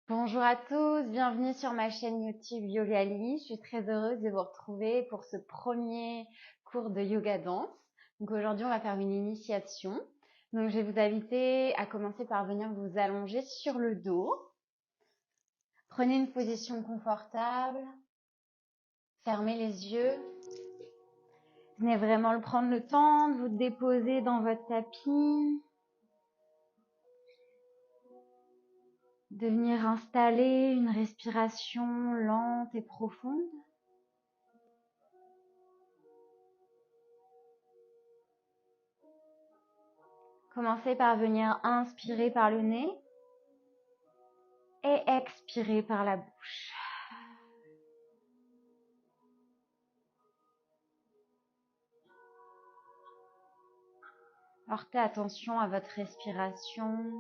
Bonjour à tous, bienvenue sur ma chaîne YouTube Yogali. Je suis très heureuse de vous retrouver pour ce premier cours de yoga danse. Donc aujourd'hui, on va faire une initiation. Donc je vais vous inviter à commencer par venir vous allonger sur le dos. Prenez une position confortable. Fermez les yeux. Venez vraiment prendre le temps de vous déposer dans votre tapis. De venir installer une respiration lente et profonde. Commencez par venir inspirer par le nez et expirer par la bouche. Portez attention à votre respiration.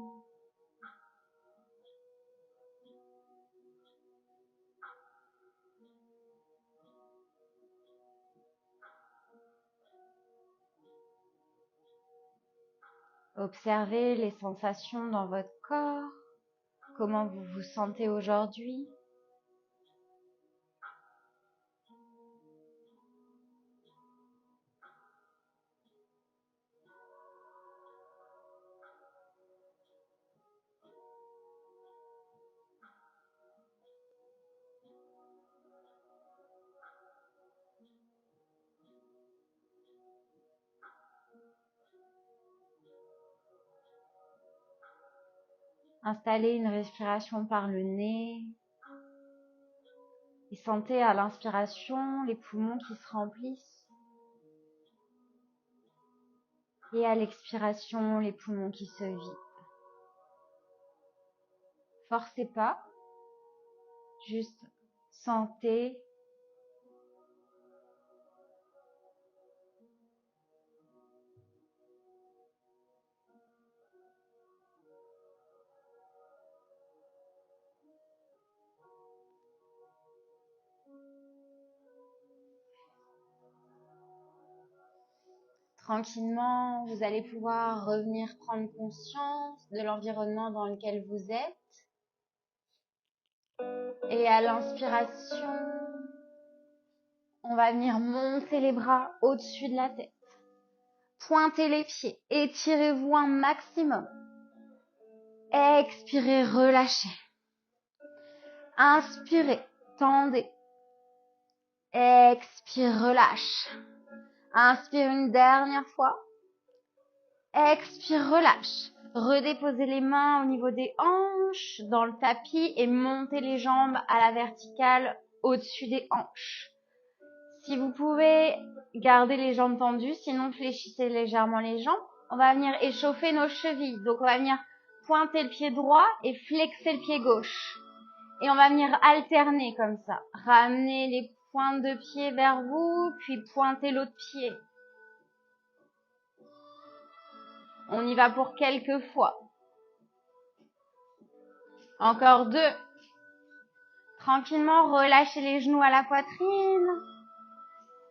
Observez les sensations dans votre corps, comment vous vous sentez aujourd'hui. Installez une respiration par le nez et sentez à l'inspiration les poumons qui se remplissent et à l'expiration les poumons qui se vident. Forcez pas, juste sentez. Tranquillement, vous allez pouvoir revenir prendre conscience de l'environnement dans lequel vous êtes. Et à l'inspiration, on va venir monter les bras au-dessus de la tête. Pointez les pieds, étirez-vous un maximum. Expirez, relâchez. Inspirez, tendez. Expire, relâche. Inspire une dernière fois. Expire, relâche. Redéposez les mains au niveau des hanches dans le tapis et montez les jambes à la verticale au-dessus des hanches. Si vous pouvez, gardez les jambes tendues, sinon fléchissez légèrement les jambes. On va venir échauffer nos chevilles. Donc on va venir pointer le pied droit et flexer le pied gauche. Et on va venir alterner comme ça. Ramener les pointes de pied vers vous, puis pointer l'autre pied. On y va pour quelques fois. Encore 2. Tranquillement, relâchez les genoux à la poitrine.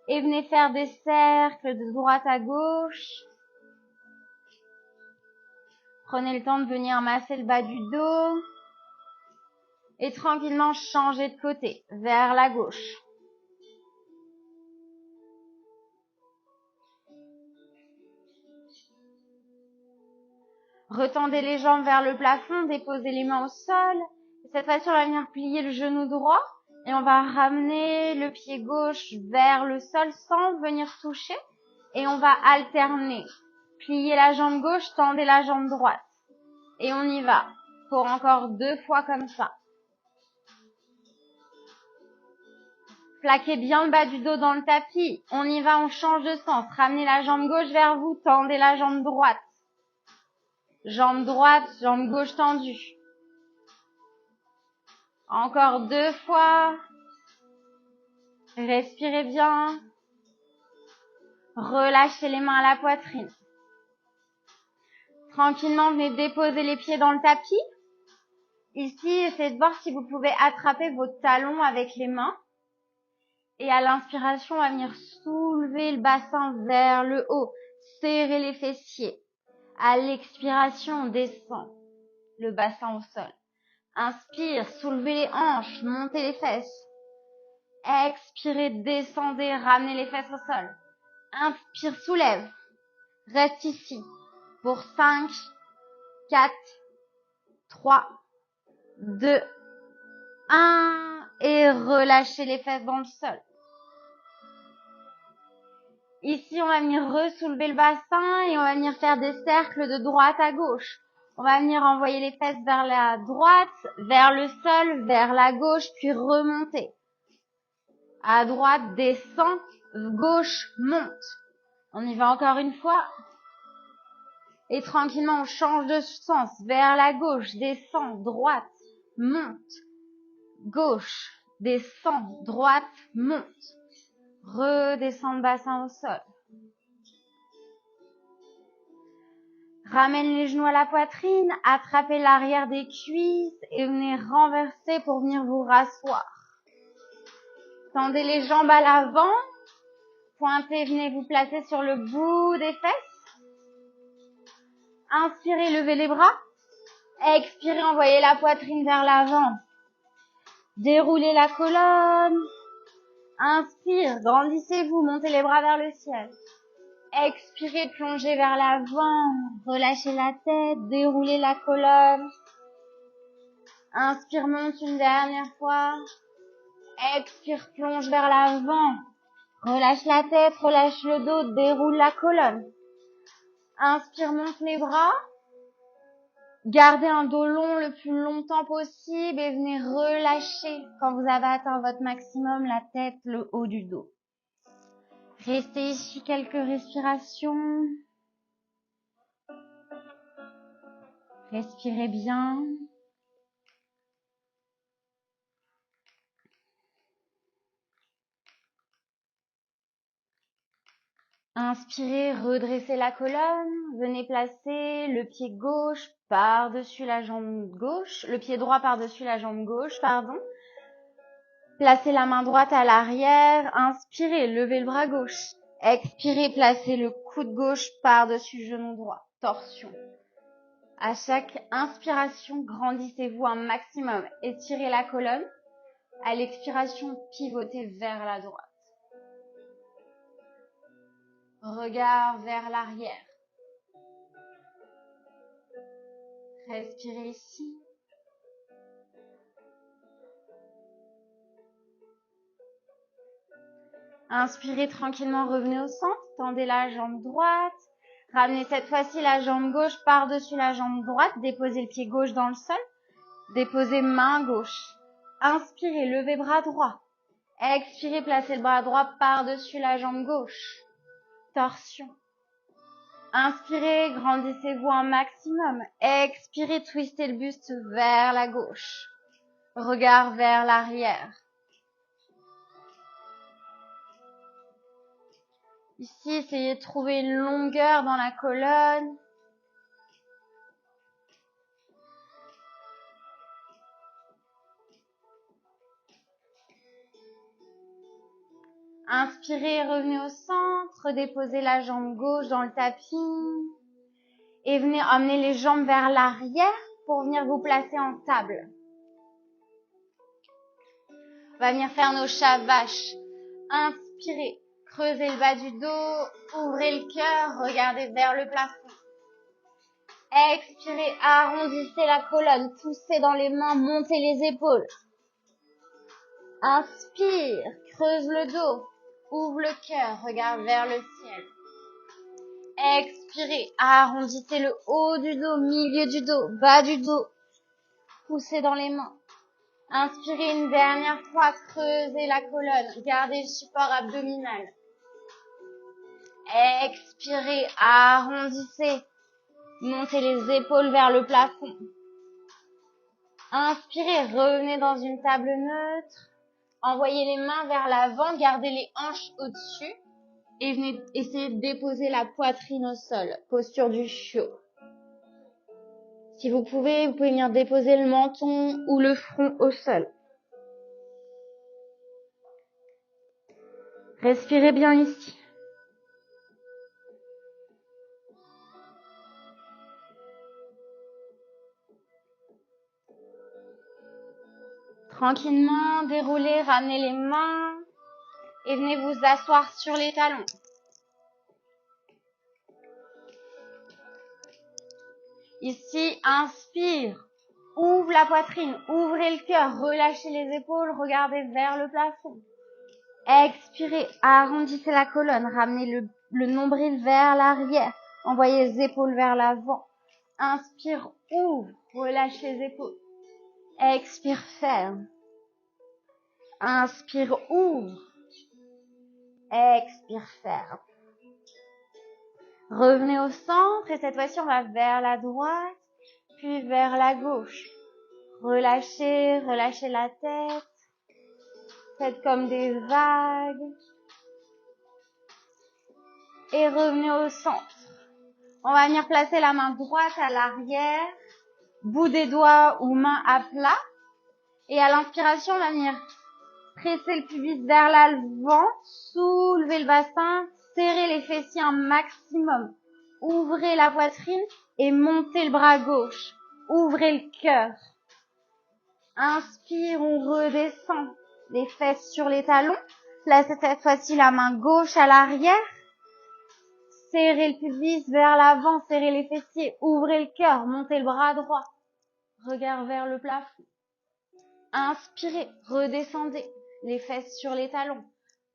Et venez faire des cercles de droite à gauche. Prenez le temps de venir masser le bas du dos. Et tranquillement, changez de côté, vers la gauche. Retendez les jambes vers le plafond, déposez les mains au sol. Cette fois-ci, on va venir plier le genou droit et on va ramener le pied gauche vers le sol sans venir toucher. Et on va alterner. Pliez la jambe gauche, tendez la jambe droite. Et on y va pour encore 2 fois comme ça. Plaquez bien le bas du dos dans le tapis. On y va, on change de sens. Ramenez la jambe gauche vers vous, tendez la jambe droite. Jambe droite, jambe gauche tendue. Encore 2 fois. Respirez bien. Relâchez les mains à la poitrine. Tranquillement, venez déposer les pieds dans le tapis. Ici, essayez de voir si vous pouvez attraper vos talons avec les mains. Et à l'inspiration, on va venir soulever le bassin vers le haut. Serrer les fessiers. À l'expiration, on descend le bassin au sol. Inspire, soulevez les hanches, montez les fesses. Expirez, descendez, ramenez les fesses au sol. Inspire, soulève. Reste ici pour 5, 4, 3, 2, 1 et relâchez les fesses dans le sol. Ici, on va venir ressoulever le bassin et on va venir faire des cercles de droite à gauche. On va venir envoyer les fesses vers la droite, vers le sol, vers la gauche, puis remonter. À droite, descend, gauche, monte. On y va encore une fois. Et tranquillement, on change de sens. Vers la gauche, descend, droite, monte. Gauche, descend, droite, monte. Redescend le bassin au sol. Ramène les genoux à la poitrine, attrapez l'arrière des cuisses et venez renverser pour venir vous rasseoir. Tendez les jambes à l'avant, pointez, venez vous placer sur le bout des fesses. Inspirez, levez les bras. Expirez, envoyez la poitrine vers l'avant. Déroulez la colonne. Inspire, grandissez-vous, montez les bras vers le ciel. Expirez, plongez vers l'avant, relâchez la tête, déroulez la colonne. Inspire, monte une dernière fois. Expire, plonge vers l'avant. Relâche la tête, relâche le dos, déroule la colonne. Inspire, monte les bras. Gardez un dos long le plus longtemps possible et venez relâcher quand vous avez atteint votre maximum la tête, le haut du dos. Restez ici quelques respirations. Respirez bien. Inspirez, redressez la colonne. Venez placer le pied gauche par-dessus la jambe gauche, le pied droit par-dessus la jambe gauche, pardon. Placez la main droite à l'arrière. Inspirez, levez le bras gauche. Expirez, placez le coude gauche par-dessus le genou droit. Torsion. À chaque inspiration, grandissez-vous un maximum. Étirez la colonne. À l'expiration, pivotez vers la droite. Regard vers l'arrière. Respirez ici. Inspirez tranquillement, revenez au centre. Tendez la jambe droite. Ramenez cette fois-ci la jambe gauche par-dessus la jambe droite. Déposez le pied gauche dans le sol. Déposez main gauche. Inspirez, levez bras droit. Expirez, placez le bras droit par-dessus la jambe gauche. Torsion. Inspirez, grandissez-vous un maximum. Expirez, twistez le buste vers la gauche. Regard vers l'arrière. Ici, essayez de trouver une longueur dans la colonne. Inspirez, revenez au centre, déposez la jambe gauche dans le tapis et venez emmener les jambes vers l'arrière pour venir vous placer en table. On va venir faire nos chats vaches. Inspirez, creusez le bas du dos, ouvrez le cœur, regardez vers le plafond. Expirez, arrondissez la colonne, poussez dans les mains, montez les épaules. Inspire, creuse le dos. Ouvre le cœur, regarde vers le ciel. Expirez, arrondissez le haut du dos, milieu du dos, bas du dos. Poussez dans les mains. Inspirez une dernière fois, creusez la colonne, gardez le support abdominal. Expirez, arrondissez, montez les épaules vers le plafond. Inspirez, revenez dans une table neutre. Envoyez les mains vers l'avant, gardez les hanches au-dessus et venez essayer de déposer la poitrine au sol, posture du chiot. Si vous pouvez venir déposer le menton ou le front au sol. Respirez bien ici. Tranquillement, déroulez, ramenez les mains et venez vous asseoir sur les talons. Ici, inspire, ouvre la poitrine, ouvrez le cœur, relâchez les épaules, regardez vers le plafond. Expirez, arrondissez la colonne, ramenez le nombril vers l'arrière, envoyez les épaules vers l'avant. Inspire, ouvre, relâche les épaules. Expire, ferme. Inspire, ouvre. Expire, ferme. Revenez au centre et cette fois-ci, on va vers la droite, puis vers la gauche. Relâchez, relâchez la tête. Faites comme des vagues. Et revenez au centre. On va venir placer la main droite à l'arrière, bout des doigts ou main à plat. Et à l'inspiration, on va venir presser le pubis vers l'avant, soulever le bassin, serrer les fessiers un maximum. Ouvrez la poitrine et montez le bras gauche. Ouvrez le cœur. Inspire, on redescend. Les fesses sur les talons. Placez cette fois-ci la main gauche à l'arrière. Serrez le pubis vers l'avant, serrez les fessiers. Ouvrez le cœur, montez le bras droit. Regard vers le plafond. Inspirez, redescendez. Les fesses sur les talons.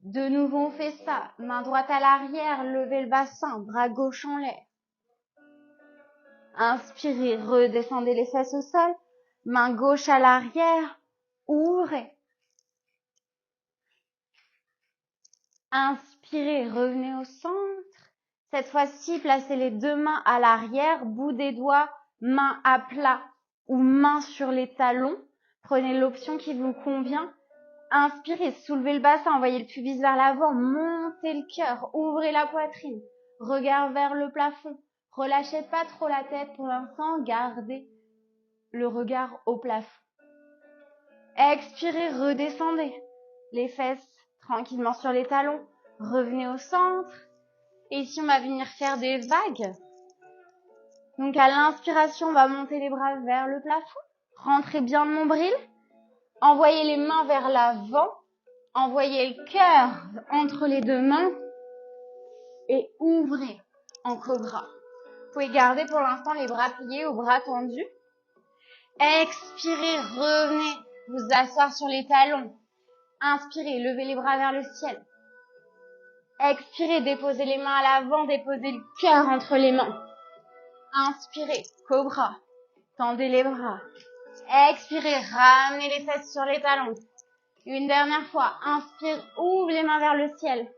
De nouveau, on fait ça. Main droite à l'arrière, levez le bassin, bras gauche en l'air. Inspirez, redescendez les fesses au sol. Main gauche à l'arrière, ouvrez. Inspirez, revenez au centre. Cette fois-ci, placez les deux mains à l'arrière, bout des doigts, main à plat ou main sur les talons. Prenez l'option qui vous convient. Inspirez, soulevez le bassin, envoyez le pubis vers l'avant, montez le cœur, ouvrez la poitrine, regard vers le plafond. Relâchez pas trop la tête pour l'instant, gardez le regard au plafond. Expirez, redescendez les fesses tranquillement sur les talons, revenez au centre. Et ici, on va venir faire des vagues. Donc, à l'inspiration, on va monter les bras vers le plafond. Rentrez bien le nombril. Envoyez les mains vers l'avant. Envoyez le cœur entre les deux mains. Et ouvrez en cobra. Vous pouvez garder pour l'instant les bras pliés ou bras tendus. Expirez, revenez vous asseoir sur les talons. Inspirez, levez les bras vers le ciel. Expirez, déposez les mains à l'avant, déposez le cœur entre les mains. Inspirez, cobra, tendez les bras. Expirez, ramenez les fesses sur les talons. Une dernière fois, inspire, ouvre les mains vers le ciel.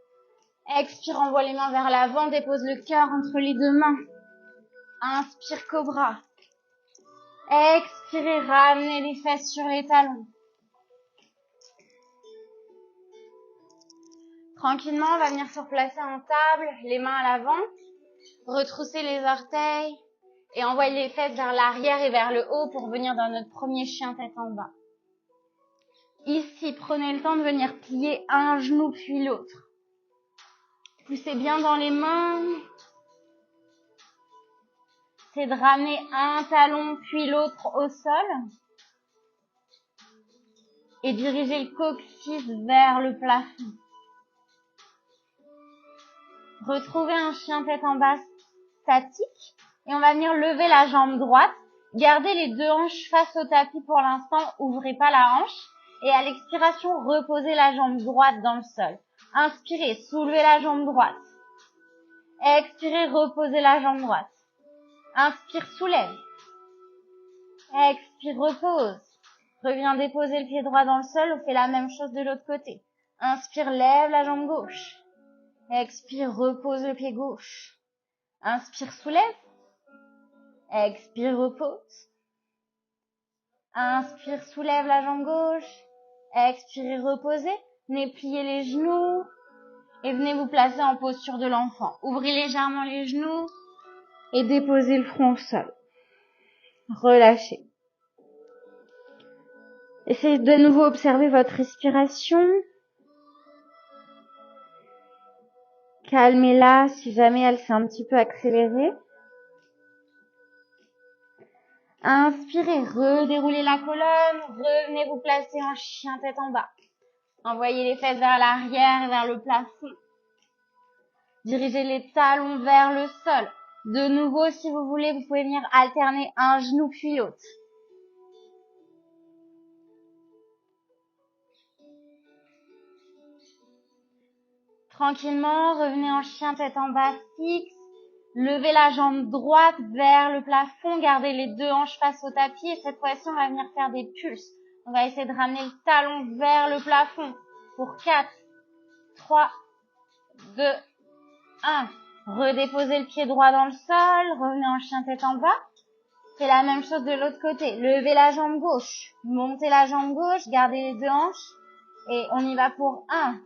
Expire, envoie les mains vers l'avant, dépose le cœur entre les deux mains. Inspire, cobra. Expirez, ramenez les fesses sur les talons. Tranquillement, on va venir se replacer en table, les mains à l'avant. Retrousser les orteils et envoyer les fesses vers l'arrière et vers le haut pour venir dans notre premier chien tête en bas. Ici, prenez le temps de venir plier un genou puis l'autre. Poussez bien dans les mains. C'est de ramener un talon puis l'autre au sol. Et diriger le coccyx vers le plafond. Retrouvez un chien tête en bas statique. Et on va venir lever la jambe droite. Gardez les deux hanches face au tapis pour l'instant. Ouvrez pas la hanche. Et à l'expiration, reposez la jambe droite dans le sol. Inspirez, soulevez la jambe droite. Expirez, reposez la jambe droite. Inspire, soulève. Expire, repose. Reviens déposer le pied droit dans le sol. On fait la même chose de l'autre côté. Inspire, lève la jambe gauche. Expire, repose le pied gauche. Inspire, soulève. Expire, repose. Inspire, soulève la jambe gauche. Expirez, reposez. Venez plier les genoux. Et venez vous placer en posture de l'enfant. Ouvrez légèrement les genoux. Et déposez le front au sol. Relâchez. Essayez de nouveau observer votre respiration. Calmez-la si jamais elle s'est un petit peu accélérée. Inspirez, redéroulez la colonne, revenez vous placer en chien tête en bas. Envoyez les fesses vers l'arrière, vers le plafond. Dirigez les talons vers le sol. De nouveau, si vous voulez, vous pouvez venir alterner un genou puis l'autre. Tranquillement, revenez en chien tête en bas fixe. Levez la jambe droite vers le plafond. Gardez les deux hanches face au tapis. Et cette fois-ci, on va venir faire des pulses. On va essayer de ramener le talon vers le plafond. Pour 4, 3, 2, 1. Redéposez le pied droit dans le sol. Revenez en chien tête en bas. Faites la même chose de l'autre côté. Levez la jambe gauche. Montez la jambe gauche. Gardez les deux hanches. Et on y va pour 1,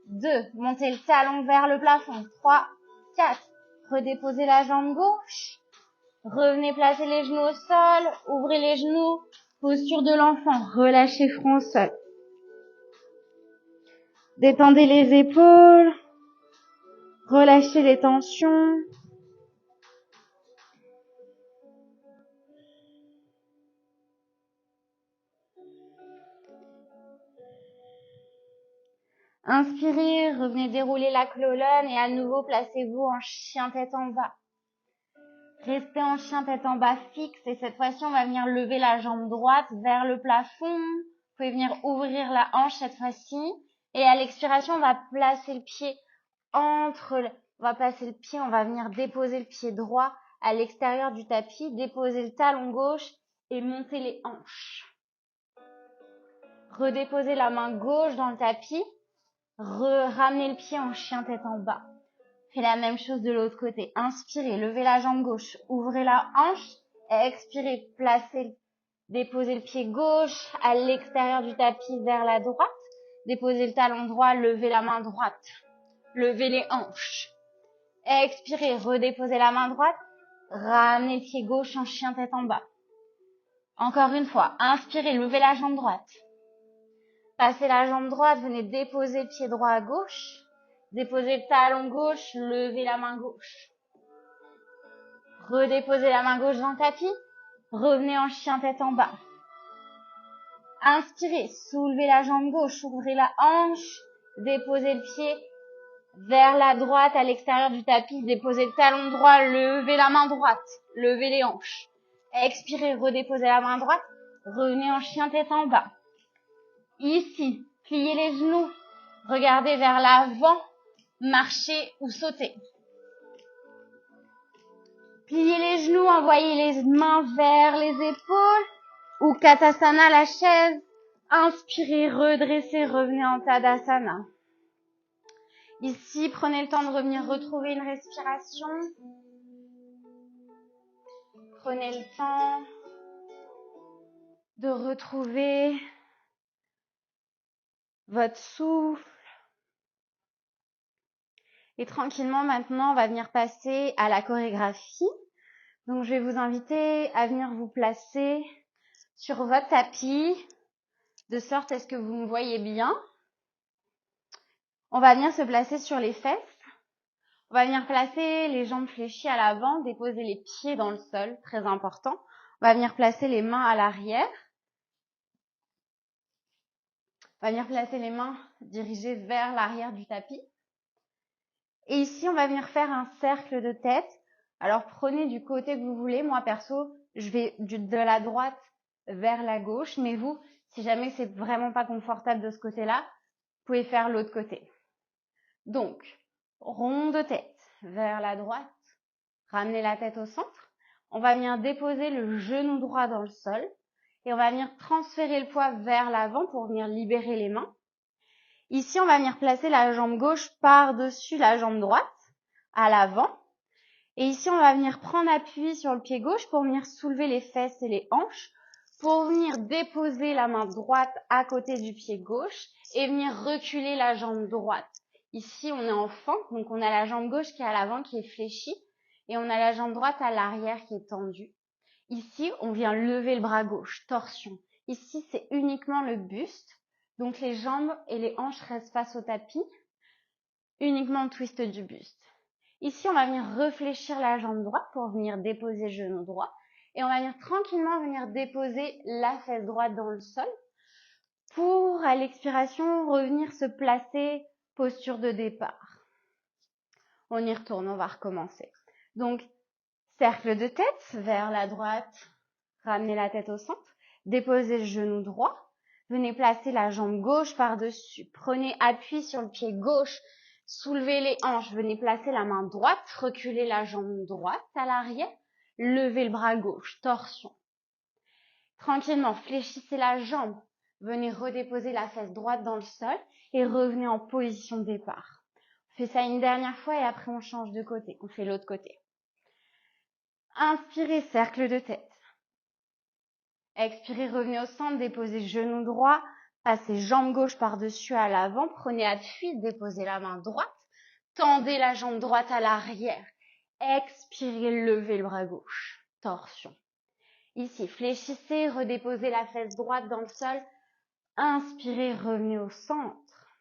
2. Montez le talon vers le plafond. 3, 4. Redéposez la jambe gauche. Revenez placer les genoux au sol. Ouvrez les genoux. Posture de l'enfant. Relâchez front au sol. Détendez les épaules. Relâchez les tensions. Inspirez, revenez dérouler la colonne et à nouveau placez-vous en chien tête en bas. Restez en chien tête en bas fixe et cette fois-ci on va venir lever la jambe droite vers le plafond. Vous pouvez venir ouvrir la hanche cette fois-ci et à l'expiration on va placer le pied on va venir déposer le pied droit à l'extérieur du tapis, déposer le talon gauche et monter les hanches. Redéposez la main gauche dans le tapis. Ramenez le pied en chien tête en bas. Faites la même chose de l'autre côté. Inspirez, levez la jambe gauche, ouvrez la hanche. Expirez, déposez le pied gauche à l'extérieur du tapis vers la droite. Déposez le talon droit, levez la main droite. Levez les hanches. Expirez, redéposez la main droite. Ramenez le pied gauche en chien tête en bas. Encore une fois, inspirez, levez la jambe droite. Passez la jambe droite, venez déposer le pied droit à gauche. Déposez le talon gauche, levez la main gauche. Redéposez la main gauche dans le tapis. Revenez en chien tête en bas. Inspirez, soulevez la jambe gauche, ouvrez la hanche. Déposez le pied vers la droite à l'extérieur du tapis. Déposez le talon droit, levez la main droite. Levez les hanches. Expirez, redéposez la main droite. Revenez en chien tête en bas. Ici, pliez les genoux, regardez vers l'avant, marchez ou sautez. Pliez les genoux, envoyez les mains vers les épaules ou Katasana, la chaise. Inspirez, redressez, revenez en Tadasana. Ici, prenez le temps de revenir retrouver une respiration. Prenez le temps de retrouver votre souffle. Et tranquillement, maintenant, on va venir passer à la chorégraphie. Donc, je vais vous inviter à venir vous placer sur votre tapis, de sorte à ce que vous me voyez bien. On va venir se placer sur les fesses. On va venir placer les jambes fléchies à l'avant, déposer les pieds dans le sol, très important. On va venir placer les mains à l'arrière. On va venir placer les mains dirigées vers l'arrière du tapis. Et ici, on va venir faire un cercle de tête. Alors, prenez du côté que vous voulez. Moi, perso, je vais de la droite vers la gauche. Mais vous, si jamais c'est vraiment pas confortable de ce côté-là, vous pouvez faire l'autre côté. Donc, rond de tête vers la droite. Ramenez la tête au centre. On va venir déposer le genou droit dans le sol. Et on va venir transférer le poids vers l'avant pour venir libérer les mains. Ici, on va venir placer la jambe gauche par-dessus la jambe droite, à l'avant. Et ici, on va venir prendre appui sur le pied gauche pour venir soulever les fesses et les hanches, pour venir déposer la main droite à côté du pied gauche et venir reculer la jambe droite. Ici, on est en fente, donc on a la jambe gauche qui est à l'avant, qui est fléchie, et on a la jambe droite à l'arrière qui est tendue. Ici, on vient lever le bras gauche, torsion. Ici, c'est uniquement le buste. Donc, les jambes et les hanches restent face au tapis. Uniquement le twist du buste. Ici, on va venir réfléchir la jambe droite pour venir déposer le genou droit. Et on va venir tranquillement déposer la fesse droite dans le sol pour, à l'expiration, revenir se placer, posture de départ. On y retourne, on va recommencer. Donc, cercle de tête vers la droite, ramenez la tête au centre, déposez le genou droit, venez placer la jambe gauche par-dessus, prenez appui sur le pied gauche, soulevez les hanches, venez placer la main droite, reculez la jambe droite à l'arrière, levez le bras gauche, torsion. Tranquillement, fléchissez la jambe, venez redéposer la fesse droite dans le sol et revenez en position de départ. On fait ça une dernière fois et après on change de côté, on fait l'autre côté. Inspirez, cercle de tête. Expirez, revenez au centre, déposez genou droit, passez jambe gauche par-dessus à l'avant, prenez appui, déposez la main droite, tendez la jambe droite à l'arrière. Expirez, levez le bras gauche, torsion. Ici, fléchissez, redéposez la fesse droite dans le sol. Inspirez, revenez au centre.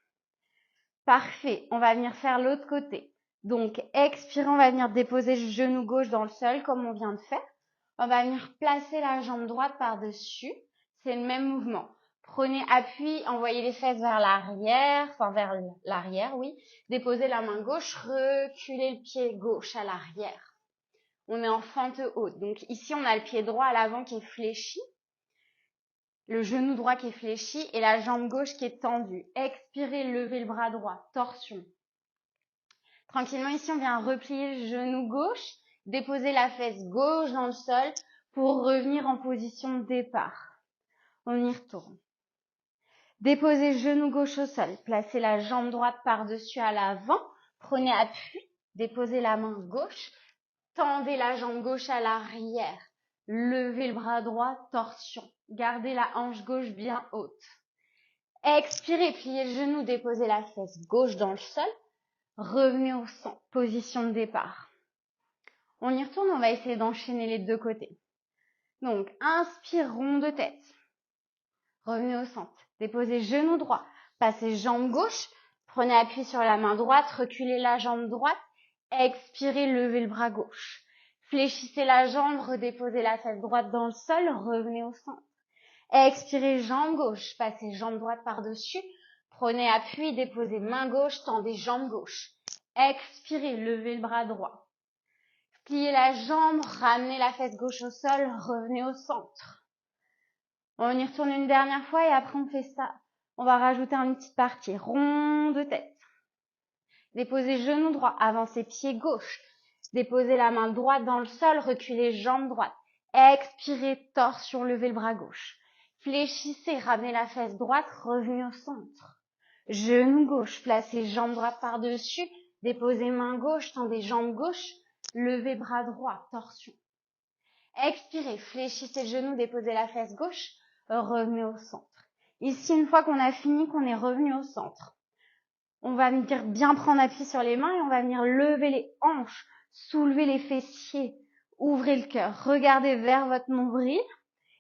Parfait, on va venir faire l'autre côté. Donc, expirez, on va venir déposer le genou gauche dans le sol comme on vient de faire. On va venir placer la jambe droite par-dessus. C'est le même mouvement. Prenez appui, envoyez les fesses vers l'arrière, enfin vers l'arrière, oui. Déposez la main gauche, reculez le pied gauche à l'arrière. On est en fente haute. Donc ici, on a le pied droit à l'avant qui est fléchi, le genou droit qui est fléchi et la jambe gauche qui est tendue. Expirez, levez le bras droit, torsion. Tranquillement, ici, on vient replier le genou gauche, déposer la fesse gauche dans le sol pour revenir en position de départ. On y retourne. Déposez le genou gauche au sol, placez la jambe droite par-dessus à l'avant, prenez appui, déposez la main gauche, tendez la jambe gauche à l'arrière, levez le bras droit, torsion. Gardez la hanche gauche bien haute. Expirez, pliez le genou, déposez la fesse gauche dans le sol. Revenez au centre, position de départ. On y retourne, on va essayer d'enchaîner les deux côtés. Donc, inspire, rond de tête. Revenez au centre. Déposez genou droit. Passez jambe gauche. Prenez appui sur la main droite. Reculez la jambe droite. Expirez, levez le bras gauche. Fléchissez la jambe. Redéposez la fesse droite dans le sol. Revenez au centre. Expirez, jambe gauche. Passez jambe droite par-dessus. Prenez appui. Déposez main gauche. Tendez jambe gauche. Expirez, levez le bras droit. Pliez la jambe. Ramenez la fesse gauche au sol. Revenez au centre. On y retourne une dernière fois et après on fait ça. On va rajouter une petite partie rond de tête. Déposez genou droit, avancez pied gauche. Déposez la main droite dans le sol, reculez jambe droite. Expirez, torsion, levez le bras gauche. Fléchissez, ramenez la fesse droite, revenez au centre. Genou gauche, placez jambe droite par-dessus. Déposez main gauche, tendez jambe gauche. Levez bras droit, torsion. Expirez, fléchissez le genou, déposez la fesse gauche. Revenez au centre. Ici, une fois qu'on a fini, qu'on est revenu au centre, on va venir bien prendre appui sur les mains et on va venir lever les hanches, soulever les fessiers, ouvrez le cœur, regardez vers votre nombril.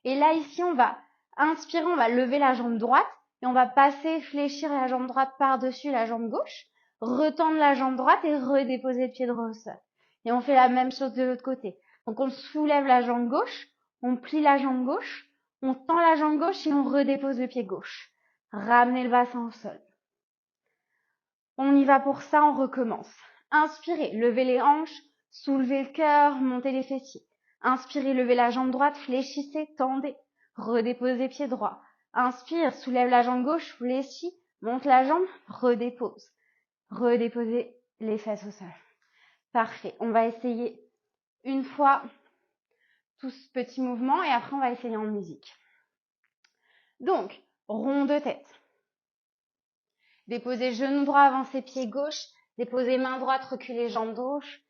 Et là, ici, on va inspirer, on va lever la jambe droite et on va passer, fléchir la jambe droite par-dessus la jambe gauche, retendre la jambe droite et redéposer le pied droit au sol. Et on fait la même chose de l'autre côté. Donc, on soulève la jambe gauche, on plie la jambe gauche, on tend la jambe gauche et on redépose le pied gauche. Ramenez le bassin au sol. On y va pour ça, on recommence. Inspirez, levez les hanches, soulevez le cœur, montez les fessiers. Inspirez, levez la jambe droite, fléchissez, tendez. Redéposez pied droit. Inspire, soulève la jambe gauche, fléchis, monte la jambe, redépose. Redéposez les fesses au sol. Parfait. On va essayer une fois tout ce petit mouvement et après on va essayer en musique. Donc, rond de tête. Déposez genou droit, avancez pied gauche. Déposez main droite, reculez jambe gauche.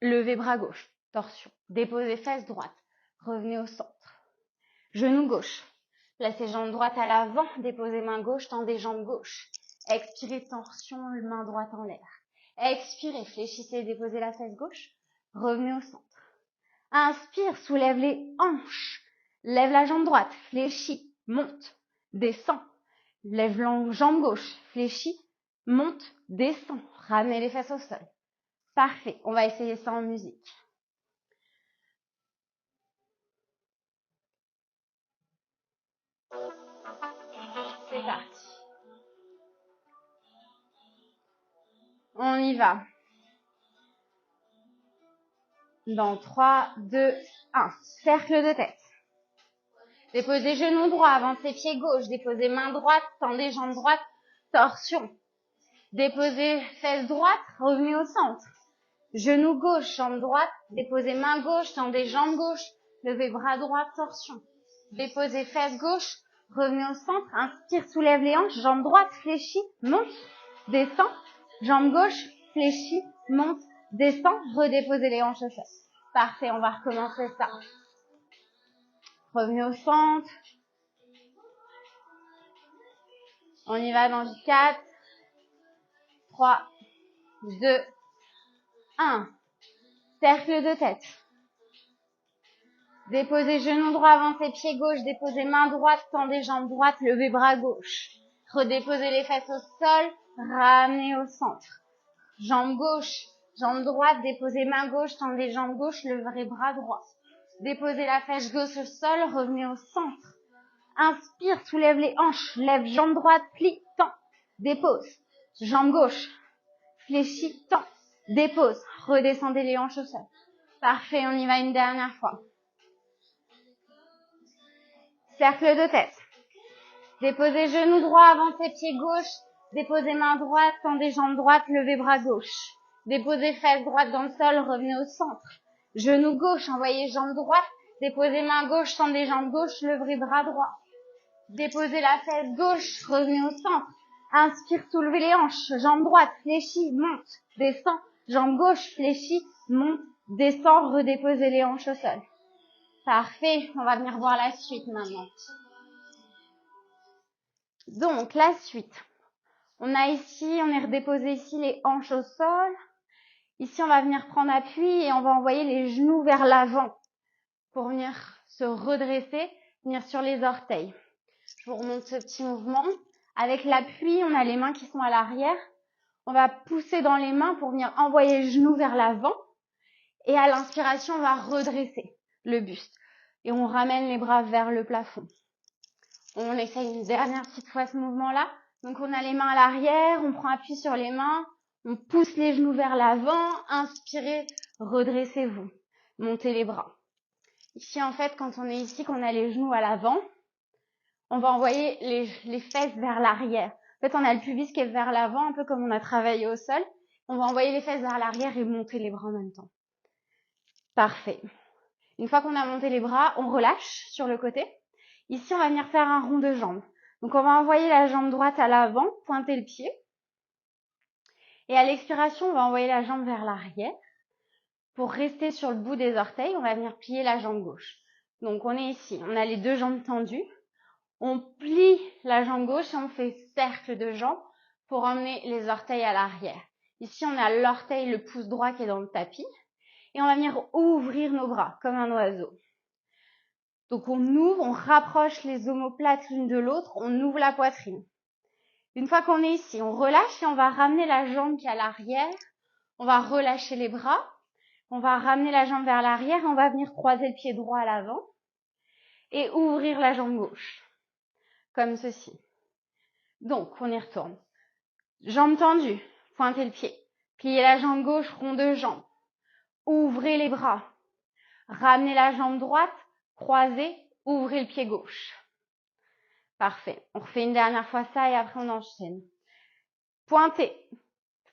Levez bras gauche, torsion. Déposez fesse droite. Revenez au centre. Genou gauche. Placez jambe droite à l'avant. Déposez main gauche, tendez jambe gauche. Expirez, torsion, main droite en l'air. Expirez, fléchissez, déposez la fesse gauche. Revenez au centre. Inspire, soulève les hanches. Lève la jambe droite, fléchis, monte, descend. Lève la jambe gauche, fléchis, monte, descend. Ramenez les fesses au sol. Parfait, on va essayer ça en musique. On y va. Dans 3, 2, 1. Cercle de tête. Déposez genoux droits, avancez pied gauche. Déposez main droite, tendez jambe droite, torsion. Déposez fesse droite, revenez au centre. Genou gauche, jambe droite, déposez main gauche, tendez jambe gauche, levez bras droit, torsion. Déposez fesse gauche, revenez au centre, inspire, soulève les hanches, jambe droite, fléchis, monte, descend, jambe gauche, fléchis, monte, descend, redéposez les hanches au sol. Parfait, on va recommencer ça. Revenez au centre. On y va dans 4, 3, 2, 1. Cercle de tête. Déposez genou droit, avancez pied gauche, déposez main droite, tendez jambe droite, levez bras gauche. Redéposez les fesses au sol, ramenez au centre. Jambe gauche, jambe droite, déposez main gauche, tendez jambe gauche, levez bras droit. Déposez la fesse gauche au sol, revenez au centre. Inspire, soulève les hanches, lève jambe droite, plie, tend, dépose. Jambe gauche, fléchis, tend, dépose. Redescendez les hanches au sol. Parfait, on y va une dernière fois. Cercle de tête. Déposez genou droit, avancez pied gauche. Déposez main droite, tendez jambe droite, levez bras gauche. Déposez fesse droite dans le sol, revenez au centre. Genou gauche, envoyez jambe droite. Déposez main gauche, tendez jambe gauche, levez bras droit. Déposez la fesse gauche, revenez au centre. Inspire, soulevez les hanches. Jambe droite, fléchis, monte, descend. Jambe gauche, fléchis, monte, descend. Redéposez les hanches au sol. Parfait, on va venir voir la suite maintenant. Donc, la suite. On a ici, on est redéposé ici les hanches au sol. Ici, on va venir prendre appui et on va envoyer les genoux vers l'avant pour venir se redresser, venir sur les orteils. Je vous remonte ce petit mouvement. Avec l'appui, on a les mains qui sont à l'arrière. On va pousser dans les mains pour venir envoyer les genoux vers l'avant. Et à l'inspiration, on va redresser le buste. Et on ramène les bras vers le plafond. On essaye une dernière petite fois ce mouvement-là. Donc, on a les mains à l'arrière, on prend appui sur les mains, on pousse les genoux vers l'avant, inspirez, redressez-vous, montez les bras. Ici, en fait, quand on est ici, qu'on a les genoux à l'avant, on va envoyer les fesses vers l'arrière. En fait, on a le pubis qui est vers l'avant, un peu comme on a travaillé au sol. On va envoyer les fesses vers l'arrière et monter les bras en même temps. Parfait. Une fois qu'on a monté les bras, on relâche sur le côté. Ici, on va venir faire un rond de jambes. Donc, on va envoyer la jambe droite à l'avant, pointer le pied. Et à l'expiration, on va envoyer la jambe vers l'arrière. Pour rester sur le bout des orteils, on va venir plier la jambe gauche. Donc, on est ici. On a les deux jambes tendues. On plie la jambe gauche et on fait cercle de jambes pour emmener les orteils à l'arrière. Ici, on a l'orteil, le pouce droit qui est dans le tapis. Et on va venir ouvrir nos bras comme un oiseau. Donc, on ouvre, on rapproche les omoplates l'une de l'autre, on ouvre la poitrine. Une fois qu'on est ici, on relâche et on va ramener la jambe qui est à l'arrière. On va relâcher les bras. On va ramener la jambe vers l'arrière et on va venir croiser le pied droit à l'avant et ouvrir la jambe gauche, comme ceci. Donc, on y retourne. Jambe tendue, pointez le pied. Pliez la jambe gauche, rond de jambe. Ouvrez les bras. Ramenez la jambe droite, croisez, ouvrez le pied gauche. Parfait. On refait une dernière fois ça et après on enchaîne. Pointez.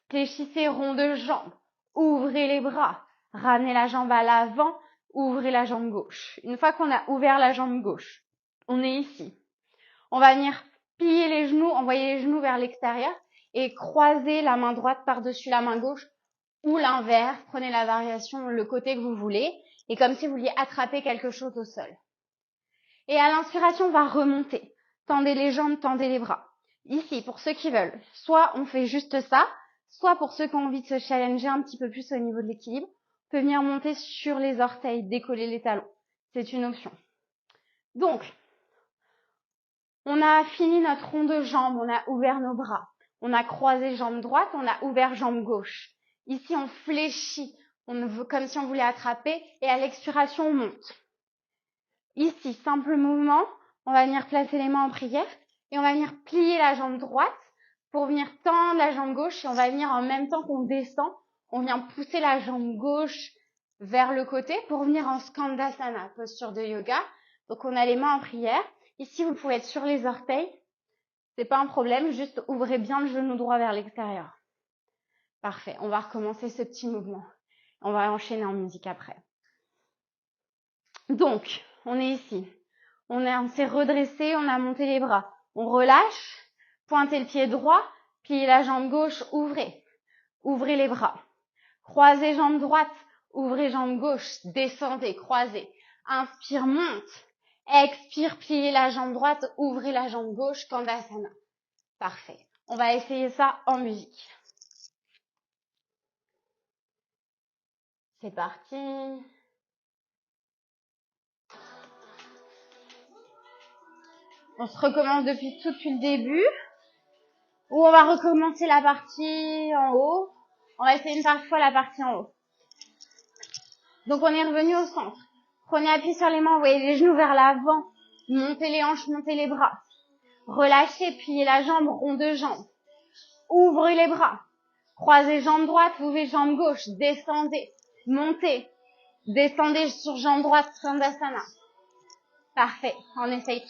Fléchissez rond de jambe. Ouvrez les bras. Ramenez la jambe à l'avant. Ouvrez la jambe gauche. Une fois qu'on a ouvert la jambe gauche, on est ici. On va venir plier les genoux, envoyer les genoux vers l'extérieur et croiser la main droite par-dessus la main gauche ou l'inverse. Prenez la variation, le côté que vous voulez. Et comme si vous vouliez attraper quelque chose au sol. Et à l'inspiration, on va remonter. Tendez les jambes, tendez les bras. Ici, pour ceux qui veulent, soit on fait juste ça, soit pour ceux qui ont envie de se challenger un petit peu plus au niveau de l'équilibre, on peut venir monter sur les orteils, décoller les talons. C'est une option. Donc, on a fini notre rond de jambes, on a ouvert nos bras. On a croisé jambe droite, on a ouvert jambe gauche. Ici, on fléchit, comme si on voulait attraper, et à l'expiration, on monte. Ici, simple mouvement, on va venir placer les mains en prière et on va venir plier la jambe droite, pour venir tendre la jambe gauche et on va venir en même temps qu'on descend, on vient pousser la jambe gauche vers le côté pour venir en Skandasana, posture de yoga. Donc on a les mains en prière. Ici, vous pouvez être sur les orteils. C'est pas un problème, juste ouvrez bien le genou droit vers l'extérieur. Parfait, on va recommencer ce petit mouvement. On va enchaîner en musique après. Donc, on est ici. On s'est redressé, on a monté les bras. On relâche, pointez le pied droit, pliez la jambe gauche, ouvrez. Ouvrez les bras. Croisez jambe droite, ouvrez jambe gauche, descendez, croisez. Inspire, monte. Expire, pliez la jambe droite, ouvrez la jambe gauche, Kandasana. Parfait. On va essayer ça en musique. C'est parti. On se recommence depuis le début. Ou on va recommencer la partie en haut. On va essayer une fois la partie en haut. Donc on est revenu au centre. Prenez appui sur les mains, envoyez les genoux vers l'avant. Montez les hanches, montez les bras. Relâchez, pliez la jambe, rond de jambe. Ouvrez les bras. Croisez jambe droite, ouvrez jambe gauche. Descendez, montez. Descendez sur jambe droite, Skandasana. Parfait, on essaye tout.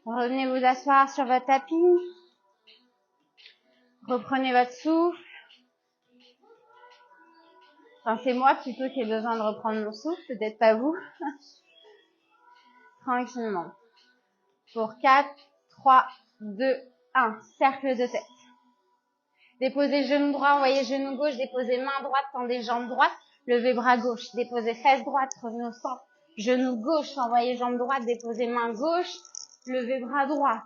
Revenez vous asseoir sur votre tapis. Reprenez votre souffle. Enfin, c'est moi plutôt qui ai besoin de reprendre mon souffle, peut-être pas vous. Tranquillement. Pour 4, 3, 2, 1. Cercle de tête. Déposez genou droit, envoyez genou gauche, déposez main droite, tendez jambe droite, levez bras gauche, déposez fesse droite, revenez au centre. Genou gauche, envoyez jambe droite, déposez main gauche, levez bras droit.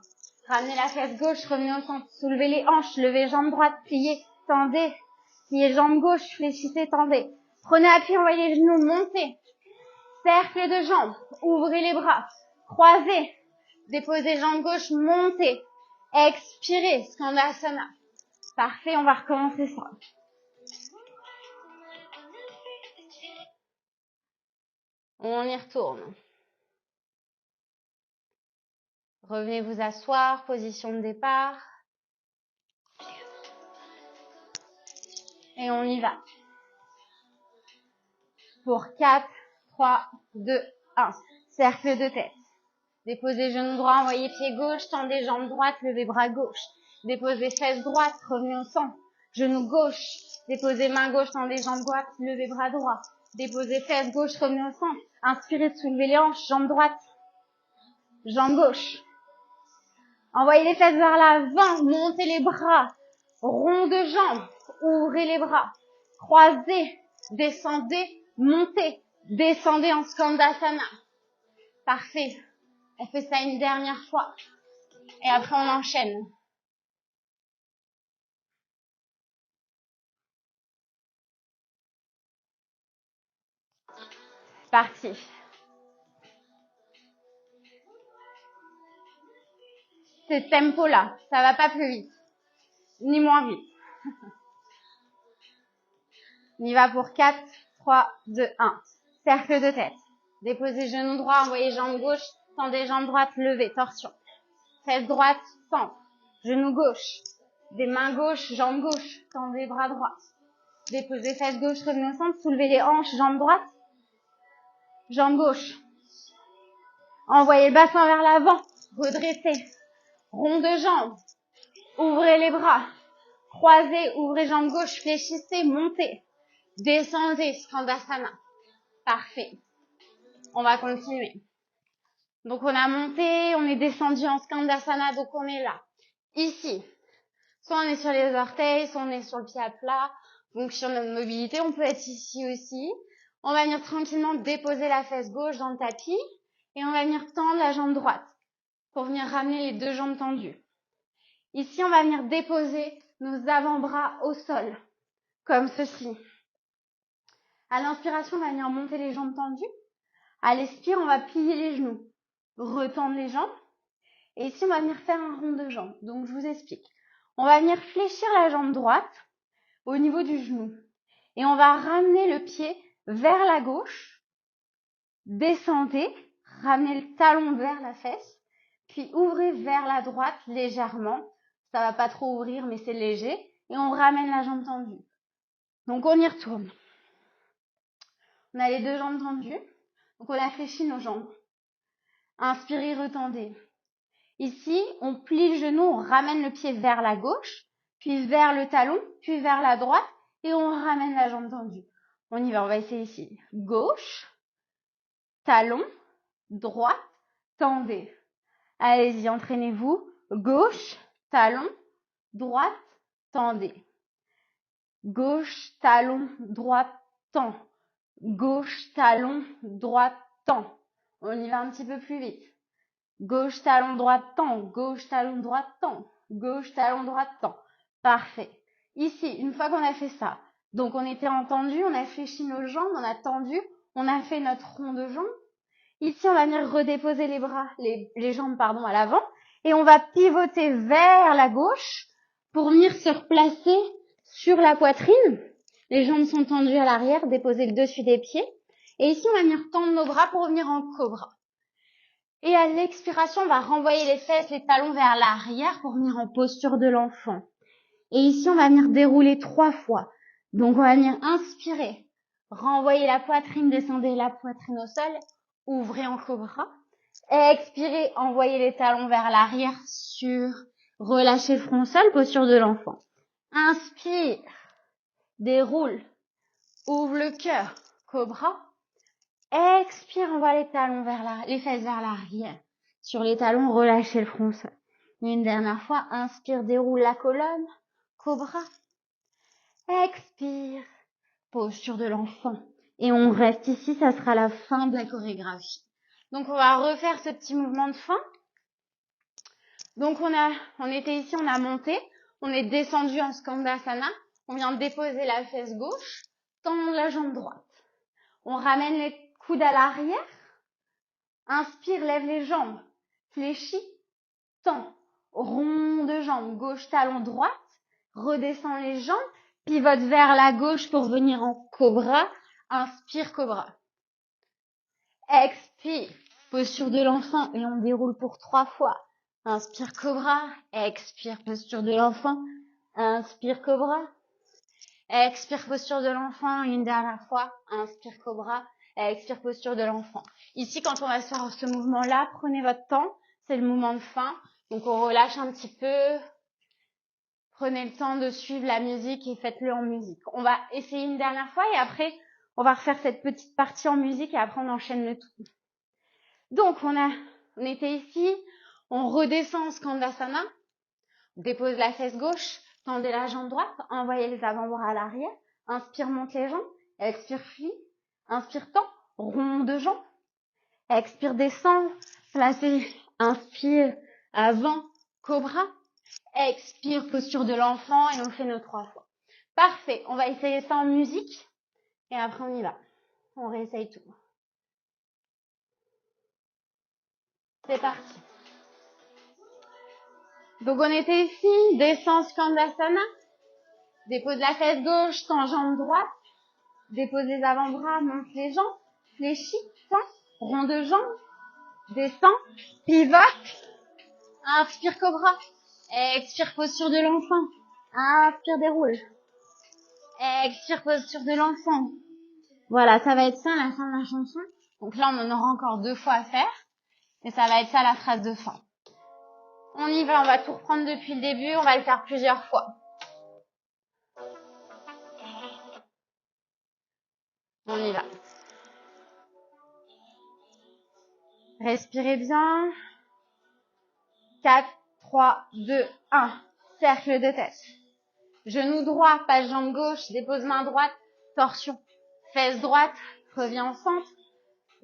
Ramenez la fesse gauche, revenez au centre, soulevez les hanches, levez jambe droite, pliez, tendez. Pliez jambe gauche, fléchissez, tendez. Prenez appui, envoyez les genoux, montez. Cercle de jambes, ouvrez les bras, croisez. Déposez jambe gauche, montez. Expirez, Skandasana. Parfait, on va recommencer ça. On y retourne. Revenez vous asseoir, position de départ. Et on y va. Pour 4, 3, 2, 1. Cercle de tête. Déposez genou droit, envoyez pied gauche, tendez jambe droite, levez bras gauche. Déposez fesse droite, revenez au centre. Genou gauche, déposez main gauche, tendez jambe droite, levez bras droit. Déposez fesse gauche, revenez au centre. Inspirez, soulevez les hanches, jambe droite, jambe gauche. Envoyez les fesses vers l'avant, montez les bras, rond de jambe, ouvrez les bras, croisez, descendez, montez, descendez en Skandasana. Parfait. On fait ça une dernière fois. Et après, on enchaîne. Parti. C'est tempo-là. Ça va pas plus vite. Ni moins vite. On y va pour 4, 3, 2, 1. Cercle de tête. Déposez genou droit, envoyez jambe gauche, tendez jambe droite, levez, torsion. Fesse droite, centre. Genou gauche. Des mains gauches, jambe gauche, tendez bras droit. Déposez fesse gauche, revenez au centre, soulevez les hanches, jambe droite, jambe gauche. Envoyez le bassin vers l'avant, redressez. Rond de jambe. Ouvrez les bras. Croisez, ouvrez jambe gauche, fléchissez, montez. Descendez, Skandasana. Parfait. On va continuer. Donc on a monté, on est descendu en Skandasana, donc on est là. Ici. Soit on est sur les orteils, soit on est sur le pied à plat. Donc sur notre mobilité, on peut être ici aussi. On va venir tranquillement déposer la fesse gauche dans le tapis. Et on va venir tendre la jambe droite pour venir ramener les deux jambes tendues. Ici, on va venir déposer nos avant-bras au sol, comme ceci. À l'inspiration, on va venir monter les jambes tendues. À l'expire, on va plier les genoux, retendre les jambes. Et ici, on va venir faire un rond de jambes. Donc, je vous explique. On va venir fléchir la jambe droite au niveau du genou. Et on va ramener le pied vers la gauche, Descendez, ramenez le talon vers la fesse, puis ouvrez vers la droite légèrement. Ça va pas trop ouvrir, mais c'est léger. Et on ramène la jambe tendue. Donc, on y retourne. On a les deux jambes tendues. Donc, on a fléchi nos jambes. Inspirez, retendez. Ici, on plie le genou, on ramène le pied vers la gauche, puis vers le talon, puis vers la droite, et on ramène la jambe tendue. On y va, on va essayer ici. Gauche, talon, droite, tendez. Allez-y, entraînez-vous. Gauche, talon, droite, tendez. Gauche, talon, droite, tend. Gauche, talon, droite, tend. On y va un petit peu plus vite. Gauche, talon, droite, tend. Gauche, talon, droite, tend. Gauche, talon, droite, tend. Parfait. Ici, une fois qu'on a fait ça, donc on était entendu, on a fléchi nos jambes, on a tendu, on a fait notre rond de jambes. Ici, on va venir redéposer les bras, les jambes, pardon, à l'avant. Et on va pivoter vers la gauche pour venir se replacer sur la poitrine. Les jambes sont tendues à l'arrière, déposer le dessus des pieds. Et ici, on va venir tendre nos bras pour venir en cobra. Et à l'expiration, on va renvoyer les fesses, les talons vers l'arrière pour venir en posture de l'enfant. Et ici, on va venir dérouler 3 fois. Donc, on va venir inspirer, renvoyer la poitrine, descendez la poitrine au sol, ouvrez en cobra. Expirez, envoyez les talons vers l'arrière sur, relâchez le front au sol, posture de l'enfant. Inspire, déroule, ouvre le cœur, cobra. Expire, envoie les talons les fesses vers l'arrière. Sur les talons, relâchez le front au sol. Une dernière fois, inspire, déroule la colonne, cobra. Expire, posture de l'enfant. Et on reste ici, ça sera la fin de la chorégraphie. Donc, on va refaire ce petit mouvement de fin. Donc, on était ici, on a monté, on est descendu en Skandasana, on vient de déposer la fesse gauche, tendre la jambe droite. On ramène les coudes à l'arrière, inspire, lève les jambes, fléchis, tend, rond de jambe, gauche, talon, droite, redescend les jambes, pivote vers la gauche pour venir en cobra, inspire, cobra. Expire, posture de l'enfant et on déroule pour 3 fois. Inspire, cobra, expire, posture de l'enfant, inspire, cobra, expire, posture de l'enfant, une dernière fois, inspire, cobra, expire, posture de l'enfant. Ici, quand on va se faire ce mouvement-là, prenez votre temps, c'est le mouvement de fin, donc on relâche un petit peu, prenez le temps de suivre la musique et faites-le en musique. On va essayer une dernière fois et après, on va refaire cette petite partie en musique et après on enchaîne le tout. Donc, on était ici, on redescend en Skandasana, dépose la fesse gauche, tendez la jambe droite, envoyez les avant-bras à l'arrière, inspire, monte les jambes, expire, plie, inspire, tend, rond de jambes, expire, descend, placez, inspire, avant, cobra, expire, posture de l'enfant et on fait nos 3 fois. Parfait, on va essayer ça en musique et après on y va. On réessaye tout. C'est parti. Donc, on était ici, descend Skandasana, dépose la fesse gauche, tend jambe droite, dépose les avant-bras, monte les jambes, fléchis, tend, rond de jambes, descend, pivote, inspire cobra, expire posture de l'enfant, inspire déroule, expire posture de l'enfant. Voilà, ça va être ça la fin de la chanson. Donc là, on en aura encore 2 fois à faire, et ça va être ça la phrase de fin. On y va, on va tout reprendre depuis le début, on va le faire plusieurs fois. On y va. Respirez bien. 4, 3, 2, 1. Cercle de tête. Genou droit, passe jambe gauche, dépose main droite, torsion. Fesse droite, reviens au centre.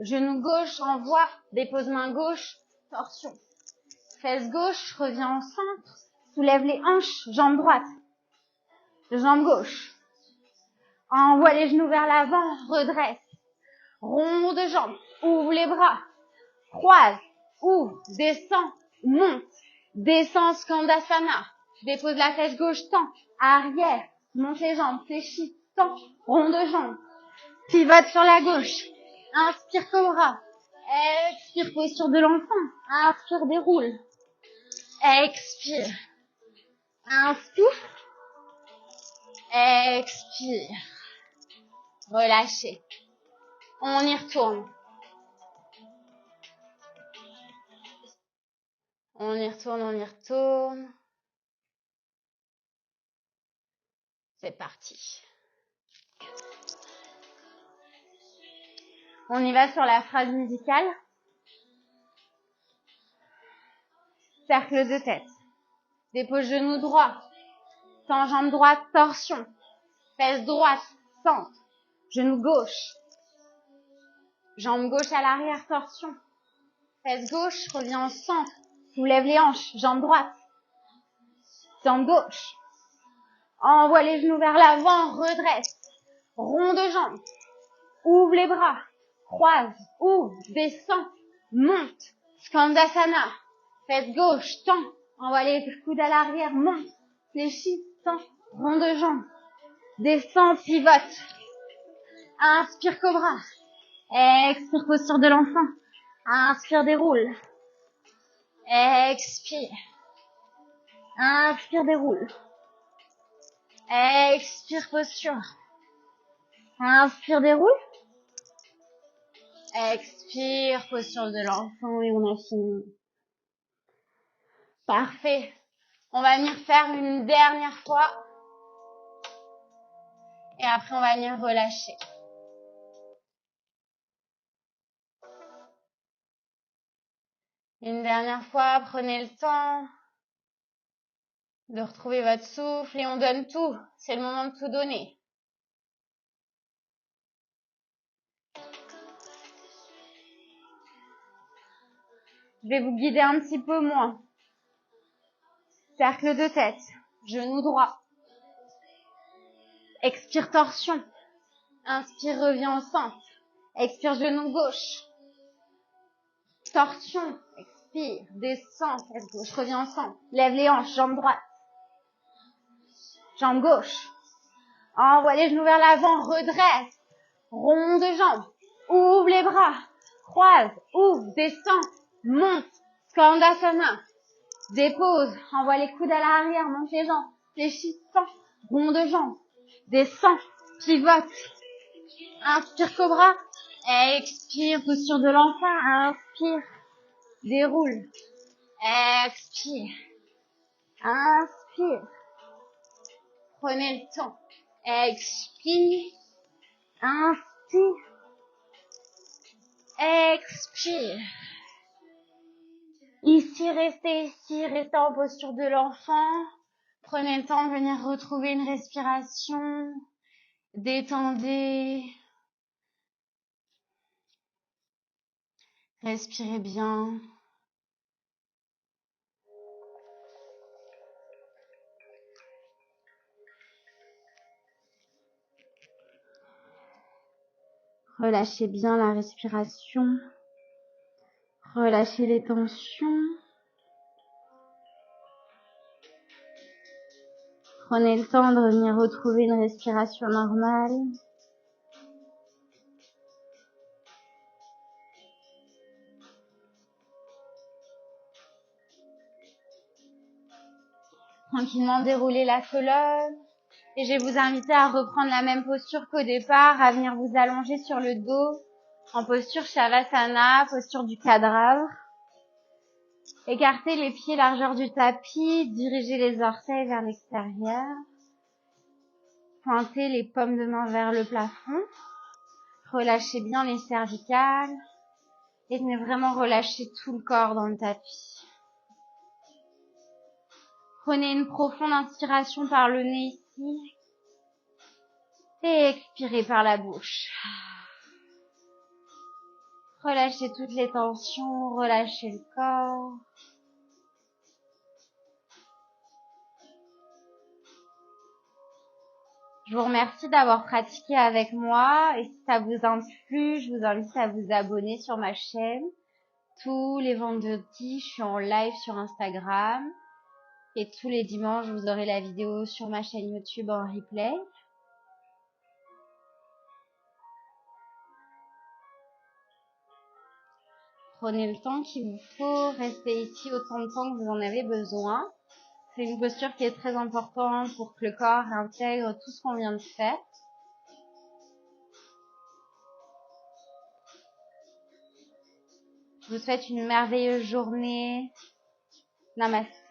Genou gauche, envoie, dépose main gauche, torsion. Fesse gauche, reviens au centre. Soulève les hanches, jambe droite. Jambe gauche. Envoie les genoux vers l'avant, redresse. Rond de jambe, ouvre les bras. Croise, ouvre, descend, monte. Descends Skandasana. Dépose la fesse gauche, tend, arrière. Monte les jambes, fléchis, tend, rond de jambe. Pivote sur la gauche. Inspire cobra. Expire posture de l'enfant. Inspire, déroule. Expire. Inspire. Expire. Relâchez. On y retourne. On y retourne, on y retourne. C'est parti. On y va sur la phrase musicale. Cercle de tête. Dépose genou droit. Tends jambe droite, torsion. Fesse droite, centre. Genou gauche. Jambe gauche à l'arrière, torsion. Fesse gauche, reviens au centre. Soulève les hanches, jambe droite. Jambe gauche. Envoie les genoux vers l'avant, redresse. Rond de jambe. Ouvre les bras. Croise, ouvre, descend, monte. Skandasana. Fesse gauche, tend. Envoie les coudes à l'arrière, monte. Fléchis, tend. Rond de jambe. Descend, pivote. Inspire cobra. Expire posture de l'enfant. Inspire, déroule. Expire. Inspire, déroule. Expire, posture. Inspire, déroule. Expire, posture de l'enfant et on a fini. Parfait. On va venir faire une dernière fois. Et après, on va venir relâcher. Une dernière fois, prenez le temps de retrouver votre souffle et on donne tout. C'est le moment de tout donner. Je vais vous guider un petit peu moins. Cercle de tête, genou droit. Expire, torsion. Inspire, reviens au centre. Expire, genou gauche. Torsion. Expire, descend, fesse gauche, reviens au centre. Lève les hanches, jambe droite. Jambe gauche. Envoie les genoux vers l'avant, redresse. Rond de jambe. Ouvre les bras. Croise, ouvre, descend, monte. Skandasana. Dépose, envoie les coudes à l'arrière, monte les jambes. Fléchis, tend. Rond de jambe. Descend, pivote. Inspire cobra. Expire, posture de l'enfant. Inspire. Déroule. Expire. Inspire. Prenez le temps. Expire. Inspire. Expire. Ici, restez en posture de l'enfant. Prenez le temps de venir retrouver une respiration. Détendez. Respirez bien. Relâchez bien la respiration. Relâchez les tensions. Prenez le temps de venir retrouver une respiration normale. Tranquillement déroulez la colonne. Et je vais vous inviter à reprendre la même posture qu'au départ, à venir vous allonger sur le dos, en posture Shavasana, posture du cadavre. Écartez les pieds largeur du tapis, dirigez les orteils vers l'extérieur. Pointez les paumes de main vers le plafond. Relâchez bien les cervicales. Et venez vraiment relâcher tout le corps dans le tapis. Prenez une profonde inspiration par le nez ici. Et expirez par la bouche. Relâchez toutes les tensions, relâchez le corps. Je vous remercie d'avoir pratiqué avec moi et si ça vous a plu, je vous invite à vous abonner sur ma chaîne. Tous les vendredis, je suis en live sur Instagram et tous les dimanches, vous aurez la vidéo sur ma chaîne YouTube en replay. Prenez le temps qu'il vous faut, restez ici autant de temps que vous en avez besoin. C'est une posture qui est très importante pour que le corps intègre tout ce qu'on vient de faire. Je vous souhaite une merveilleuse journée. Namaste.